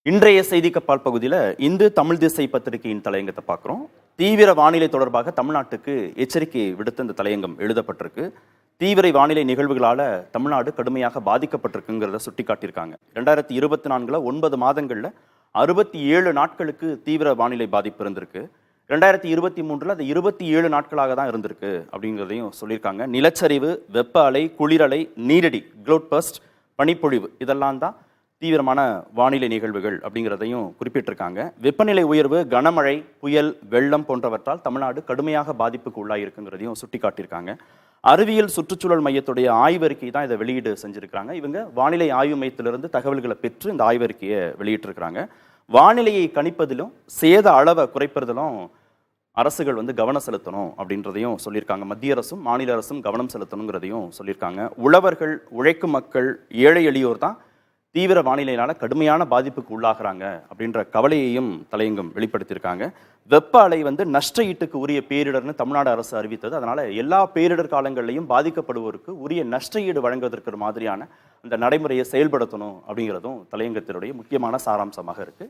இன்றைய செய்தி கப்பால் பகுதியில் இந்து தமிழ் திசை பத்திரிகையின் தலையங்கத்தை பார்க்குறோம். தீவிர வானிலை தொடர்பாக தமிழ்நாட்டுக்கு எச்சரிக்கை விடுத்த இந்த தலையங்கம் எழுதப்பட்டிருக்கு. தீவிர வானிலை நிகழ்வுகளால் தமிழ்நாடு கடுமையாக பாதிக்கப்பட்டிருக்குங்கிறத சுட்டி காட்டியிருக்காங்க. 2024 9 மாதங்களில் 67 நாட்களுக்கு தீவிர வானிலை பாதிப்பு இருந்திருக்கு. 2023 அது 27 நாட்களாக தான் இருந்திருக்கு அப்படிங்கிறதையும் சொல்லியிருக்காங்க. நிலச்சரிவு, வெப்ப அலை, குளிரலை, நீரடி, க்ளவுட் பர்ஸ்ட், பனிப்பொழிவு இதெல்லாம் தான் தீவிரமான வானிலை நிகழ்வுகள் அப்படிங்கிறதையும் குறிப்பிட்டிருக்காங்க. வெப்பநிலை உயர்வு, கனமழை, புயல், வெள்ளம் போன்றவற்றால் தமிழ்நாடு கடுமையாக பாதிப்புக்கு உள்ளாயிருக்குங்கிறதையும் சுட்டி காட்டியிருக்காங்க. அறிவியல் சுற்றுச்சூழல் மையத்துடைய ஆய்வறிக்கை தான் இதை வெளியீடு செஞ்சிருக்கிறாங்க. இவங்க வானிலை ஆய்வு மையத்திலிருந்து தகவல்களை பெற்று இந்த ஆய்வறிக்கையை வெளியிட்டிருக்கிறாங்க. வானிலையை கணிப்பதிலும் சேத அளவை குறைப்பதிலும் அரசுகள் கவனம் செலுத்தணும் அப்படின்றதையும் சொல்லியிருக்காங்க. மத்திய அரசும் மாநில அரசும் கவனம் செலுத்தணுங்கிறதையும் சொல்லியிருக்காங்க. உழவர்கள், உழைக்கும் மக்கள், ஏழை எளியோர் தான் தீவிர வானிலையினால கடுமையான பாதிப்புக்கு உள்ளாகிறாங்க அப்படின்ற கவலையையும் தலையங்கம் வெளிப்படுத்தியிருக்காங்க. வெப்ப அலை நஷ்ட ஈட்டுக்கு உரிய பேரிடர்னு தமிழ்நாடு அரசு அறிவித்தது. அதனால எல்லா பேரிடர் காலங்களிலையும் பாதிக்கப்படுவோருக்கு உரிய நஷ்ட ஈடு வழங்குவதற்கு மாதிரியான அந்த நடைமுறையை செயல்படுத்தணும் அப்படிங்கிறதும் தலையங்கத்தினுடைய முக்கியமான சாராம்சமாக இருக்கு.